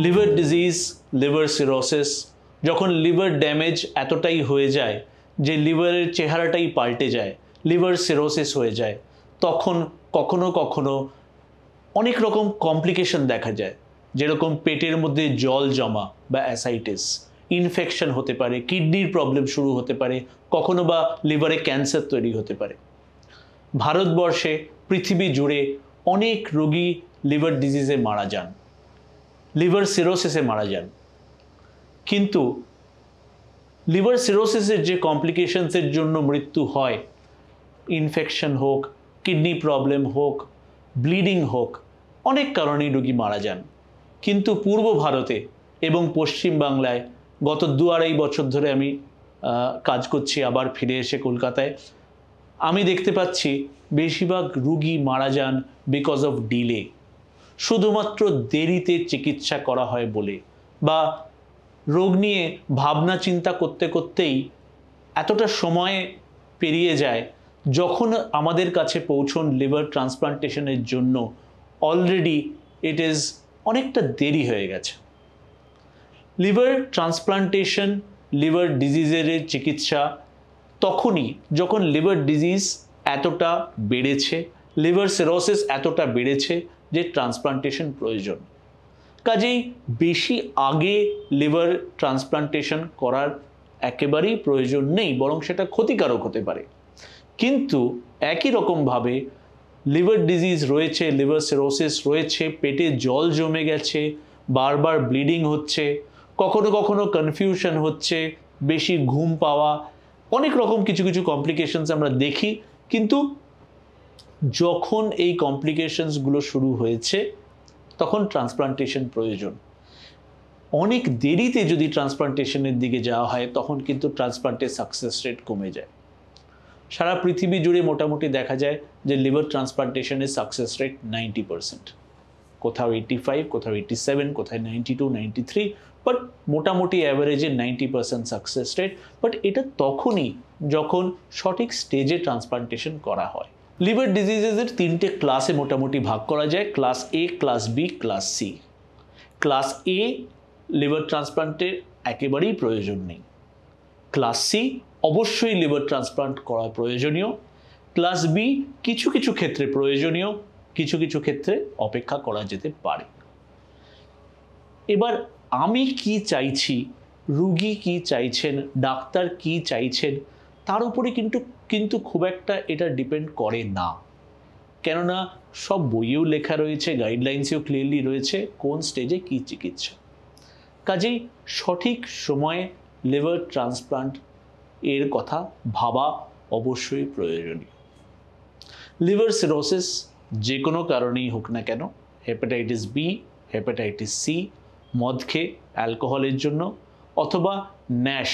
Liver disease, liver cirrhosis, যখন liver damage এতটাই হয়ে যায় যে লিভারের চেহারাটাই পাল্টে যায়, লিভার সিরোসিস হয়ে যায়, তখন কখনো কখনো অনেক রকম কমপ্লিকেশন দেখা যায়, যেরকম পেটের মধ্যে জল জমা বা অ্যাসাইটিস, ইনফেকশন হতে পারে, কিডনির প্রবলেম শুরু হতে পারে, কখনো বা লিভারে ক্যান্সার তৈরি হতে পারে। ভারতবর্ষে, পৃথিবী জুড়ে অনেক রোগী লিভার ডিজিজে মারা যান, লিভার সিরোসিসে মারা যান। কিন্তু লিভার সিরোসিসের যে কমপ্লিকেশনসের জন্য মৃত্যু হয়, ইনফেকশন হোক, কিডনি প্রবলেম হোক, ব্লিডিং হোক, অনেক কারণেই রোগী মারা যান। কিন্তু পূর্ব ভারতে এবং পশ্চিম বাংলায় গত 2-2.5 বছর ধরে আমি কাজ করছি, আবার ফিরে এসে কলকাতায় আমি দেখতে পাচ্ছি বেশিরভাগ রোগী মারা যান বিকজ অফ ডিলে, শুধুমাত্র দেরিতে চিকিৎসা করা হয় বলে, বা রোগ নিয়ে ভাবনা চিন্তা করতে করতেই এতটা সময় পেরিয়ে যায়, যখন আমাদের কাছে পৌঁছন লিভার ট্রান্সপ্লান্টেশনের জন্য অলরেডি ইট ইজ অনেকটা দেরি হয়ে গেছে। লিভার ট্রান্সপ্লান্টেশন, লিভার ডিজিজের চিকিৎসা তখনই যখন লিভার ডিজিজ এতটা বেড়েছে, লিভার সিরোসিস এতটা বেড়েছে যে ট্রান্সপ্লান্টেশন প্রয়োজন। কাজেই বেশি আগে লিভার ট্রান্সপ্লান্টেশন করার একেবারেই প্রয়োজন নেই, বরং সেটা ক্ষতিকারক হতে পারে। কিন্তু একই রকমভাবে লিভার ডিজিজ রয়েছে, লিভার সিরোসিস রয়েছে, পেটে জল জমে গেছে, বারবার ব্লিডিং হচ্ছে, কখনো কখনো কনফিউশন হচ্ছে, বেশি ঘুম পাওয়া, অনেক রকম কিছু কিছু কমপ্লিকেশনস আমরা দেখি। কিন্তু যখন এই কমপ্লিকেশনসগুলো শুরু হয়েছে তখন ট্রান্সপ্লান্টেশন প্রয়োজন। অনেক দেরিতে যদি ট্রান্সপ্লান্টেশনের দিকে যাওয়া হয় তখন কিন্তু ট্রান্সপ্লান্টের সাকসেস রেট কমে যায়। সারা পৃথিবী জুড়ে মোটামুটি দেখা যায় যে লিভার ট্রান্সপ্লান্টেশনের সাকসেস রেট 90%, কোথাও 85, কোথাও 87, কোথাও 92, 93, বাট মোটামুটি অ্যাভারেজে 90% সাকসেস রেট। বাট এটা তখনই যখন সঠিক স্টেজে ট্রান্সপ্লান্টেশন করা হয়। লিভার ডিজিজেসের 3টে ক্লাসে মোটামুটি ভাগ করা যায়, class A, class B, class C. Class A liver ট্রান্সপ্লান্টের একেবারেই প্রয়োজন নেই। ক্লাস সি অবশ্যই লিভার ট্রান্সপ্লান্ট করা প্রয়োজনীয়। ক্লাস বি কিছু কিছু ক্ষেত্রে প্রয়োজনীয়, কিছু কিছু ক্ষেত্রে অপেক্ষা করা যেতে পারে। এবার আমি কি চাইছি, রোগী কি চাইছেন, ডাক্তার কি চাইছেন, তার উপরে কিন্তু খুব একটা এটা ডিপেন্ড করে না। কেননা সব বইয়েও লেখা রয়েছে, গাইডলাইন্সেও ক্লিয়ারলি রয়েছে কোন স্টেজে কি চিকিৎসা। কাজেই সঠিক সময়ে লিভার ট্রান্সপ্লান্ট এর কথা ভাবা অবশ্যই প্রয়োজনীয়। লিভার সিরোসিস যে কোনো কারণেই হোক না কেন, হেপাটাইটিস বি, হেপাটাইটিস সি, মদ খেয়ে, অ্যালকোহলের জন্য, অথবা NASH,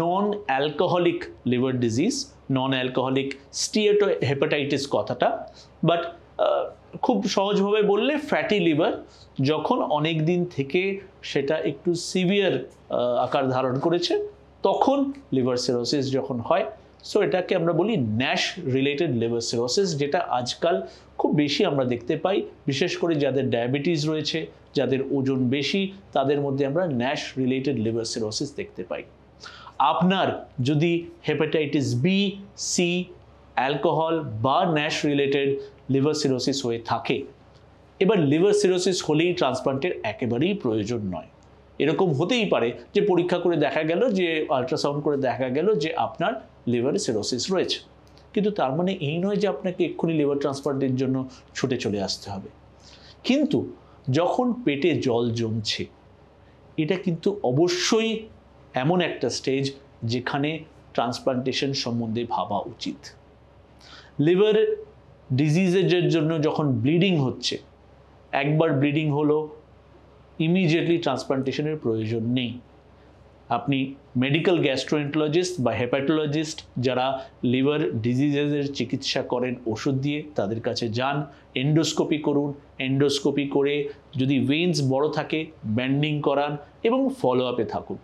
non alcoholic liver disease, non alcoholic steatohepatitis কথাটা, বাট খুব সহজভাবে বললে ফ্যাটি লিভার, যখন অনেক দিন থেকে সেটা একটু সিভিয়ার আকার ধারণ করেছে তখন লিভার সিরোসিস যখন হয়, সো এটাকে আমরা বলি ন্যাশ রিলেটেড লিভার সিরোসিস, যেটা আজকাল খুব বেশি আমরা দেখতে পাই, বিশেষ করে যাদের ডায়াবেটিস রয়েছে, যাদের ওজন বেশি, তাদের মধ্যে আমরা ন্যাশ রিলেটেড লিভার সিরোসিস দেখতে পাই। আপনার যদি হেপাটাইটিস বি, সি, অ্যালকোহল বা ন্যাশ রিলেটেড লিভার সিরোসিস হয়ে থাকে, এবার লিভার সিরোসিস হলেই ট্রান্সপ্লান্টের একেবারেই প্রয়োজন নয়। এরকম হতেই পারে যে পরীক্ষা করে দেখা গেল, যে আল্ট্রাসাউন্ড করে দেখা গেল যে আপনার লিভারে সিরোসিস রয়েছে, কিন্তু তার মানে এই নয় যে আপনাকে এক্ষুনি লিভার ট্রান্সপ্লান্টের জন্য ছুটে চলে আসতে হবে। কিন্তু যখন পেটে জল জমছে, এটা কিন্তু অবশ্যই এমন একটা স্টেজ যেখানে ট্রান্সপ্লান্টেশন সম্বন্ধে ভাবা উচিত। লিভার ডিজিজের জন্য যখন ব্লিডিং হচ্ছে, একবার ব্লিডিং হলো, ইমিডিয়েটলি ট্রান্সপ্লান্টেশনের প্রয়োজন নেই। আপনি মেডিকেল গ্যাস্ট্রোএন্টারোলজিস্ট বা হেপাটোলজিস্ট যারা লিভার ডিজিজেসের চিকিৎসা করেন ওষুধ দিয়ে, তাদের কাছে যান, এন্ডোস্কোপি করুন, এন্ডোস্কোপি করে যদি ভেইনস বড় থাকে ব্যান্ডিং করান এবং ফলো আপে থাকুন।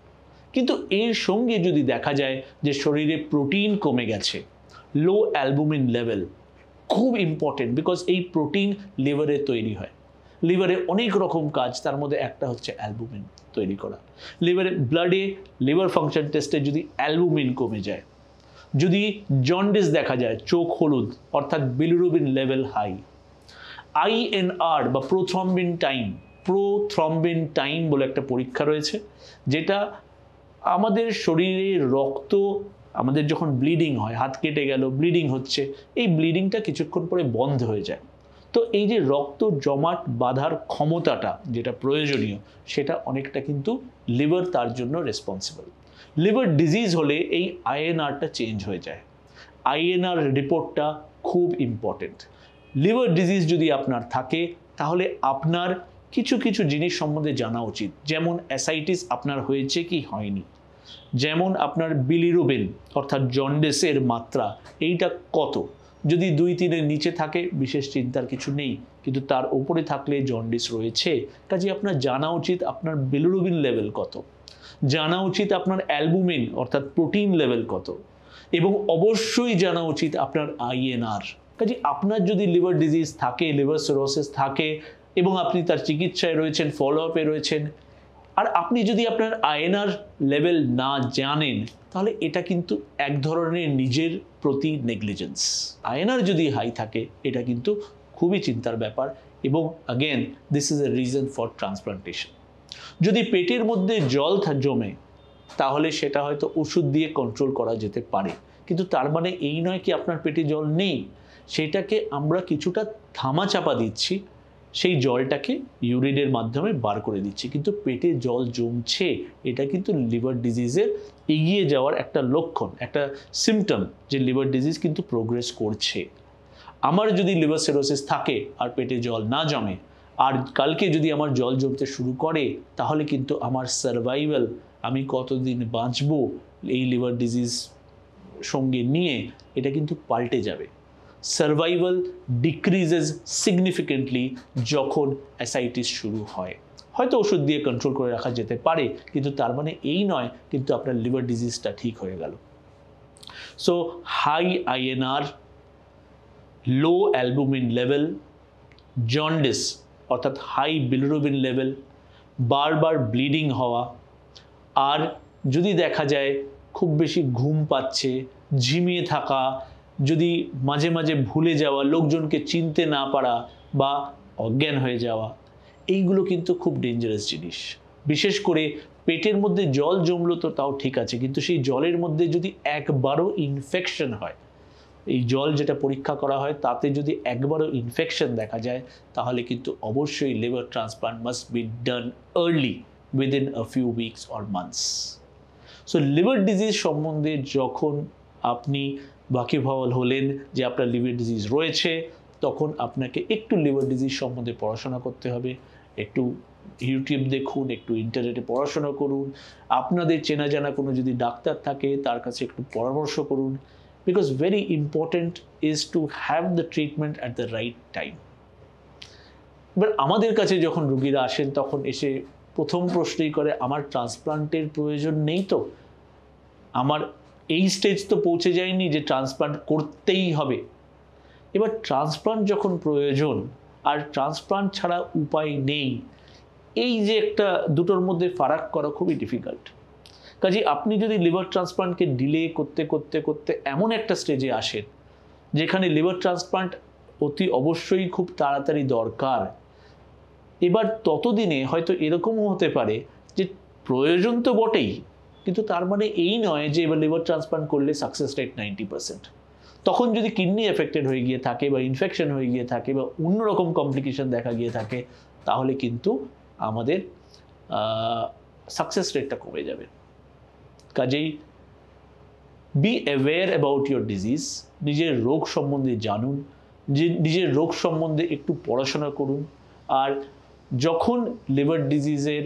কিন্তু এর সঙ্গে যদি দেখা যায় যে শরীরে প্রোটিন কমে গেছে, লো অ্যালবুমিন লেভেল খুব ইম্পর্টেন্ট, বিকজ এই প্রোটিন লিভারে তৈরি হয়। লিভারে অনেক রকম কাজ, তার মধ্যে একটা হচ্ছে অ্যালবুমিন তৈরি করা। লিভারে ব্লাডে লিভার ফাংশন টেস্টে যদি অ্যালবুমিন কমে যায়, যদি জন্ডিস দেখা যায়, চোখ হলুদ অর্থাৎ বিলিরুবিন লেভেল হাই, আইএনআর বা প্রোথ্রম্বিন টাইম বলে একটা পরীক্ষা রয়েছে, যেটা আমাদের শরীরে রক্ত, আমাদের যখন ব্লিডিং হয়, হাত কেটে গেল ব্লিডিং হচ্ছে, এই ব্লিডিংটা কিছুক্ষণ পরে বন্ধ হয়ে যায়। তো এই যে রক্ত জমাট বাঁধার ক্ষমতাটা যেটা প্রয়োজনীয়, সেটা অনেকটা কিন্তু লিভার তার জন্য রেসপন্সিবল। লিভার ডিজিজ হলে এই আইএনআরটা চেঞ্জ হয়ে যায়। আইএনআর রিপোর্টটা খুব ইম্পর্টেন্ট। লিভার ডিজিজ যদি আপনার থাকে তাহলে আপনার কিছু কিছু জিনিস সম্বন্ধে জানা উচিত, যেমন অ্যাসাইটিস আপনার হয়েছে কি হয়নি, যেমন আপনার বিলিরুবিন অর্থাৎ জন্ডিসের মাত্রা এইটা কত। যদি 2-3-এর নিচে থাকে বিশেষ চিন্তার কিছু নেই, কিন্তু তার উপরে থাকলে জন্ডিস রয়েছে। কাজে আপনার জানা উচিত আপনার বিলিরুবিন লেভেল কত, জানা উচিত আপনার অ্যালবুমিন অর্থাৎ প্রোটিন লেভেল কত, এবং অবশ্যই জানা উচিত আপনার আইএনআর। কাজে আপনার যদি লিভার ডিজিজ থাকে, লিভার সিরোসিস থাকে, এবং আপনি তার চিকিৎসায় রয়েছেন, ফলো আপে রয়েছেন, আর আপনি যদি আপনার আইএনআর লেভেল না জানেন, তাহলে এটা কিন্তু এক ধরনের নিজের প্রতি নেগলিজেন্স। আইএনআর যদি হাই থাকে এটা কিন্তু খুবই চিন্তার ব্যাপার, এবং again this is a reason for transplantation. যদি পেটের মধ্যে জল জমে তাহলে সেটা হয়তো ওষুধ দিয়ে কন্ট্রোল করা যেতে পারে, কিন্তু তার মানে এই নয় কি আপনার পেটে জল নেই। সেটাকে আমরা কিছুটা ধামাচাপা দিচ্ছি, সেই জলটাকে ইউরিনের মাধ্যমে বার করে দিচ্ছি, কিন্তু পেটে জল জমছে এটা কিন্তু লিভার ডিজিজের এগিয়ে যাওয়ার একটা লক্ষণ, একটা সিমটম যে লিভার ডিজিজ কিন্তু প্রোগ্রেস করছে। আমার যদি লিভার সিরোসিস থাকে আর পেটে জল না জমে, আর কালকে যদি আমার জল জমতে শুরু করে, তাহলে কিন্তু আমার সার্ভাইভাল, আমি কতদিন বাঁচবো এই লিভার ডিজিজ সঙ্গে নিয়ে, এটা কিন্তু পাল্টে যাবে। সার্ভাইভাল ডিক্রিজেস সিগনিফিকেন্টলি যখন অ্যাসাইটিস শুরু হয়। হয়তো ওষুধ দিয়ে কন্ট্রোল করে রাখা যেতে পারে, কিন্তু তার মানে এই নয় কিন্তু আপনার লিভার ডিজিজটা ঠিক হয়ে গেল। সো হাই আইএনআর, লো অ্যালবুমিন লেভেল, জন্ডিস অর্থাৎ হাই বিলিরুবিন লেভেল, বারবার ব্লিডিং হওয়া, আর যদি দেখা যায় খুব বেশি ঘুম পাচ্ছে, ঝিমিয়ে থাকা, যদি মাঝে মাঝে ভুলে যাওয়া, লোকজনকে চিনতে না পারা বা অজ্ঞান হয়ে যাওয়া, এইগুলো কিন্তু খুব ডেঞ্জারাস জিনিস। বিশেষ করে পেটের মধ্যে জল জমলো তো তাও ঠিক আছে, কিন্তু সেই জলের মধ্যে যদি একবারও ইনফেকশন হয়, এই জল যেটা পরীক্ষা করা হয় তাতে যদি একবারও ইনফেকশন দেখা যায়, তাহলে কিন্তু অবশ্যই liver transplant must be done early within a few weeks or months. So liver disease সম্বন্ধে যখন আপনি ওয়াকিবহাল হলেন যে আপনার লিভার ডিজিজ রয়েছে, তখন আপনাকে একটু লিভার ডিজিজ সম্বন্ধে পড়াশোনা করতে হবে, একটু ইউটিউব দেখুন, একটু ইন্টারনেটে পড়াশোনা করুন, আপনাদের চেনা জানা কোনো যদি ডাক্তার থাকে তার কাছে একটু পরামর্শ করুন, because very important is to have the treatment at the right time. এবার আমাদের কাছে যখন রুগীরা আসেন তখন এসে প্রথম প্রশ্নই করে, আমার ট্রান্সপ্লান্টের প্রয়োজন নেই তো, আমার এই স্টেজ তো পৌঁছে যায়নি যে ট্রান্সপ্লান্ট করতেই হবে। এবার ট্রান্সপ্লান্ট যখন প্রয়োজন আর ট্রান্সপ্লান্ট ছাড়া উপায় নেই, এই যে একটা দুটোর মধ্যে ফারাক করা খুবই ডিফিকাল্ট। কাজে আপনি যদি লিভার ট্রান্সপ্লান্টকে ডিলে করতে করতে করতে এমন একটা স্টেজে আসেন যেখানে লিভার ট্রান্সপ্লান্ট অতি অবশ্যই খুব তাড়াতাড়ি দরকার, এবার ততদিনে হয়তো এরকমও হতে পারে যে প্রয়োজন তো বটেই, কিন্তু তার মানে এই নয় যে এবার লিভার ট্রান্সপ্লান্ট করলে সাকসেস রেট 90%। তখন যদি কিডনি এফেক্টেড হয়ে গিয়ে থাকে বা ইনফেকশন হয়ে গিয়ে থাকে বা অন্যরকম কমপ্লিকেশন দেখা গিয়ে থাকে, তাহলে কিন্তু আমাদের সাকসেস রেটটা কমে যাবে। কাজেই be aware about your disease, নিজের রোগ সম্বন্ধে জানুন, নিজের রোগ সম্বন্ধে একটু পড়াশোনা করুন, আর যখন লিভার ডিজিজের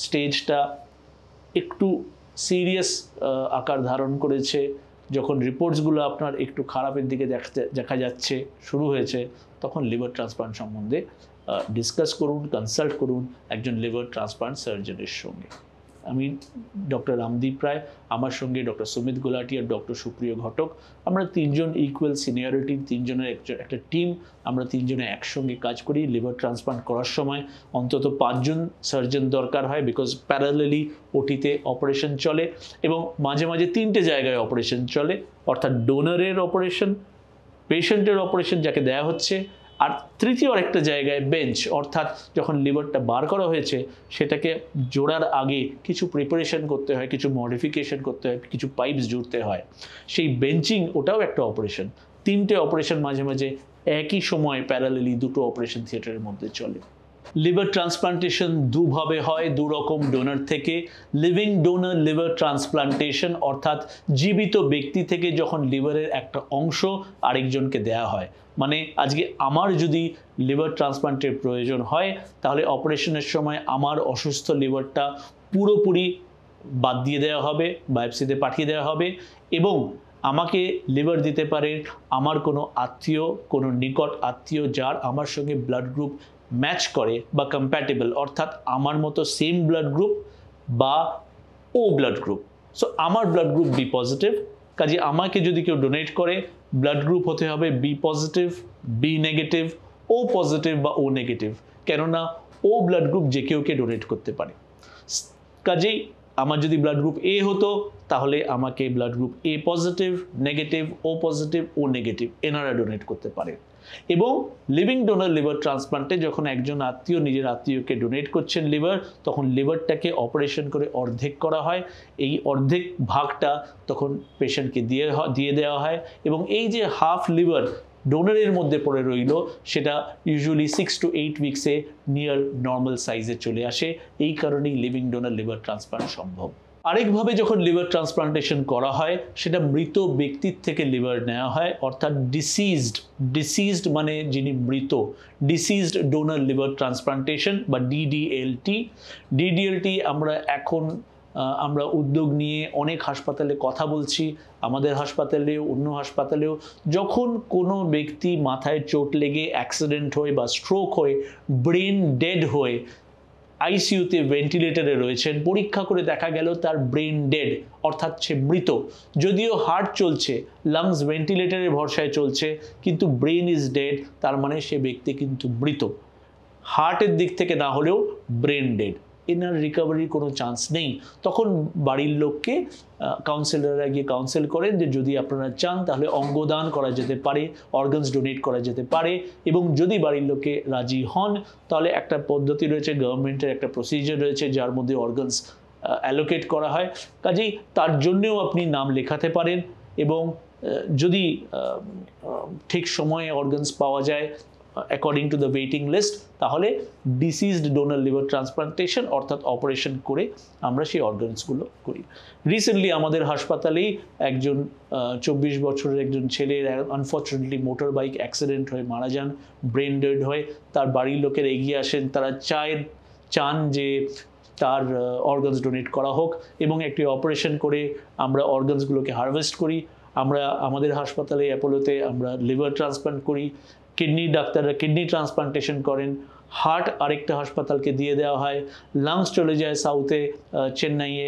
স্টেজটা একটু সিরিয়াস আকার ধারণ করেছে, যখন রিপোর্টসগুলো আপনার একটু খারাপের দিকে দেখা যাচ্ছে, শুরু হয়েছে, তখন লিভার ট্রান্সপ্লান্ট সম্বন্ধে ডিসকাস করুন, কনসাল্ট করুন একজন লিভার ট্রান্সপ্লান্ট সার্জনের সঙ্গে। আমি ডক্টর রামদীপ রায়, আমার সঙ্গে ডক্টর সুমিত গুলাটি আর ডক্টর সুপ্রিয় ঘটক, আমরা তিনজন ইকুয়াল সিনিয়রিটি, তিনজনের একটা টিম, আমরা তিনজনে একসঙ্গে কাজ করি। লিভার ট্রান্সপ্লান্ট করার সময় অন্তত 5 জন সার্জন দরকার হয়, বিকজ প্যারালালি ওটিতে অপারেশন চলে এবং মাঝে মাঝে 3টে জায়গায় অপারেশন চলে, অর্থাৎ ডোনারের অপারেশন, পেশেন্টের অপারেশন যাকে দেওয়া হচ্ছে, আর তৃতীয় আরেকটা জায়গায় বেঞ্চ, অর্থাৎ যখন লিভারটা বার করা হয়েছে সেটাকে জোড়ার আগে কিছু প্রিপারেশন করতে হয়, কিছু মডিফিকেশন করতে হয়, কিছু পাইপস জুড়তে হয়, সেই বেঞ্চিং ওটাও একটা অপারেশন। 3টে অপারেশন মাঝে মাঝে একই সময় প্যারালালি 2টো অপারেশন থিয়েটারের মধ্যে চলে। লিভার ট্রান্সপ্লান্টেশন দুভাবে হয়, দুরকম ডোনার থেকে। লিভিং ডোনার লিভার ট্রান্সপ্লান্টেশন, অর্থাৎ জীবিত ব্যক্তি থেকে যখন লিভারের একটা অংশ আরেকজনকে দেয়া হয়। মানে আজকে আমার যদি লিভার ট্রান্সপ্লান্টের প্রয়োজন হয়, তাহলে অপারেশনের সময় আমার অসুস্থ লিভারটা পুরোপুরি বাদ দিয়ে দেওয়া হবে, বায়োপসিতে পাঠিয়ে দেওয়া হবে, এবং আমাকে লিভার দিতে পারে আমার কোনো আত্মীয়, কোনো নিকট আত্মীয় যার আমার সঙ্গে ব্লাড গ্রুপ ম্যাচ করে বা কম্প্যাটেবল, অর্থাৎ আমার মতো সেম ব্লাড গ্রুপ বা ও ব্লাড গ্রুপ। সো আমার ব্লাড গ্রুপ বি পজিটিভ, কাজে আমাকে যদি কেউ ডোনেট করে ব্লাড গ্রুপ হতে হবে B positive, B negative, O positive বা ও নেগেটিভ, কেননা ও ব্লাড গ্রুপ যে কেউকে ডোনেট করতে পারে। কাজেই আমার যদি ব্লাড গ্রুপ এ হতো, তাহলে আমাকে blood group A positive, negative, O positive, O negative এনারা ডোনেট করতে পারে। এবং লিভিং ডোনার লিভার ট্রান্সপ্লান্টে যখন একজন আত্মীয় নিজের আত্মীয়কে ডোনেট করছেন লিভার, তখন লিভারটাকে অপারেশন করে অর্ধেক করা হয়। এই অর্ধেক ভাগটা তখন পেশেন্টকে দিয়ে দেওয়া হয়, এবং এই যে হাফ লিভার ডোনারের মধ্যে পড়ে রইল, সেটা ইউজুয়ালি 6 to 8 উইকসে নিয়ার নর্মাল সাইজে চলে আসে। এই কারণেই লিভিং ডোনার লিভার ট্রান্সপ্লান্ট সম্ভব। আরেকভাবে যখন লিভার ট্রান্সপ্লান্টেশন করা হয়, সেটা মৃত ব্যক্তির থেকে লিভার নেওয়া হয়, অর্থাৎ ডিসিজড মানে যিনি মৃত, ডিসিজড ডোনার লিভার ট্রান্সপ্লান্টেশন বা ডিডিএলটি আমরা উদ্যোগ নিয়ে অনেক হাসপাতালে কথা বলছি, আমাদের হাসপাতালেও অন্য হাসপাতালেও। যখন কোনো ব্যক্তি মাথায় চোট লেগে অ্যাক্সিডেন্ট হয়ে বা স্ট্রোক হয়ে ব্রেন ডেড হয়ে আইসিইউতে ভেন্টিলেটরে রয়েছেন, পরীক্ষা করে দেখা গেল তার ব্রেন ডেড, অর্থাৎ সে মৃত। যদিও হার্ট চলছে, লাংস ভেন্টিলেটরের ভরসায় চলছে, কিন্তু ব্রেন ইজ ডেড, তার মানে সে ব্যক্তি কিন্তু মৃত। হার্টের দিক থেকে না হলেও ব্রেন ডেড, এনার রিকভারির কোনো চান্স নেই। তখন বাড়ির লোককে কাউন্সিলররা গিয়ে কাউন্সিল করেন যে যদি আপনারা চান তাহলে অঙ্গদান করা যেতে পারে, অর্গানস ডোনেট করা যেতে পারে, এবং যদি বাড়ির লোকে রাজি হন তাহলে একটা পদ্ধতি রয়েছে, গভর্নমেন্টের একটা প্রসিজার রয়েছে যার মধ্যে অর্গানস অ্যালোকেট করা হয়। কাজেই তার জন্যেও আপনি নাম লেখাতে পারেন, এবং যদি ঠিক সময়ে অর্গানস পাওয়া যায় according to the waiting list, তাহলে ডিসিজড ডোনার লিভার ট্রান্সপ্লান্টেশন অর্থাৎ অপারেশন করে আমরা সেই অর্গানসগুলো করি। রিসেন্টলি আমাদের হাসপাতালেই একজন 24 বছরের একজন ছেলের আনফর্চুনেটলি মোটর বাইক অ্যাক্সিডেন্ট হয়ে মারা যান, ব্রেন ডেড হয়ে। তার বাড়ির লোকের এগিয়ে আসেন, তারা চান যে তার অর্গানস ডোনেট করা হোক, এবং একটি অপারেশন করে আমরা অর্গানসগুলোকে হারভেস্ট করি। আমরা আমাদের হাসপাতালে অ্যাপোলোতে আমরা লিভার ট্রান্সপ্লান্ট করি, কিডনি ডাক্তাররা কিডনি ট্রান্সপ্লান্টেশন করেন, হার্ট আরেকটা হাসপাতালকে দিয়ে দেওয়া হয়, লাংস চলে যায় সাউথে, চেন্নাইয়ে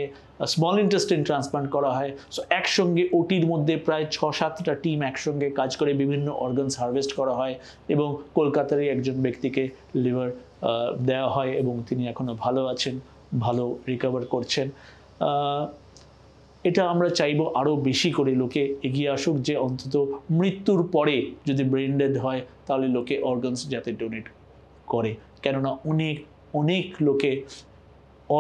স্মল ইন্টেস্টাইন ট্রান্সপ্লান্ট করা হয়। সো একসঙ্গে ওটির মধ্যে প্রায় 6-7টা টিম একসঙ্গে কাজ করে বিভিন্ন অর্গানস হারভেস্ট করা হয়, এবং কলকাতারই একজন ব্যক্তিকে লিভার দেওয়া হয়, এবং তিনি এখনও ভালো আছেন, ভালো রিকভার করছেন। এটা আমরা চাইবো আরও বেশি করে লোকে এগিয়ে আসুক, যে অন্তত মৃত্যুর পরে যদি ব্রেন ডেড হয় তাহলে লোকে অর্গানস যাতে ডোনেট করে, কেননা অনেক লোকে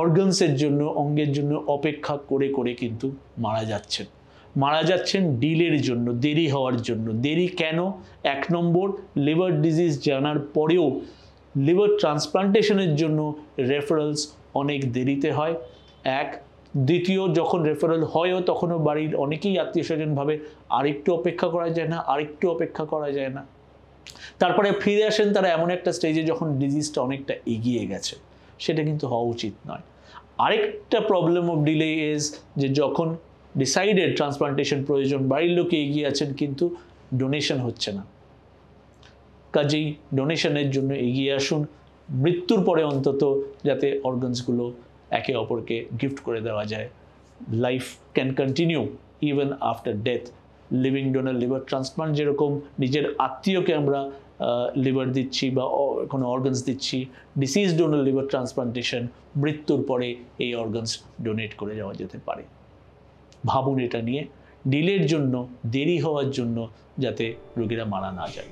অর্গানসের জন্য, অঙ্গের জন্য অপেক্ষা করে করে কিন্তু মারা যাচ্ছেন ডিলের জন্য, দেরি হওয়ার জন্য। দেরি কেন? 1 নম্বর, লিভার ডিজিজ জানার পরেও লিভার ট্রান্সপ্লান্টেশনের জন্য রেফারেলস অনেক দেরিতে হয়, 1। দ্বিতীয়, যখন রেফারেল হয়ও তখনও বাড়ির অনেকেই আত্মীয় স্বজন ভাবে আরেকটু অপেক্ষা করা যায় না। তারপরে ফিরে আসেন তারা এমন একটা স্টেজে যখন ডিজিজটা অনেকটা এগিয়ে গেছে, সেটা কিন্তু হওয়া উচিত নয়। আরেকটা প্রবলেম অফ ডিলে ইজ যে যখন ডিসাইডেড ট্রান্সপ্লান্টেশন প্রয়োজন, বাড়ির লোকে এগিয়ে আছেন কিন্তু ডোনেশন হচ্ছে না। কাজেই ডোনেশনের জন্য এগিয়ে আসুন, মৃত্যুর পরে অন্তত যাতে অর্গানসগুলো একে অপরকে গিফট করে দেওয়া যায়। Life can continue even after death. Living donor liver transplant যেরকম নিজের আত্মীয়কে আমরা লিভার দিচ্ছি বা কোনো অর্গানস দিচ্ছি, ডিসিজ ডোনার লিভার ট্রান্সপ্লান্টেশন মৃত্যুর পরে এই অর্গানস ডোনেট করে যাওয়া যেতে পারে। ভাবুন এটা নিয়ে, ডিলের জন্য, দেরি হওয়ার জন্য যাতে রোগীরা মারা না যায়।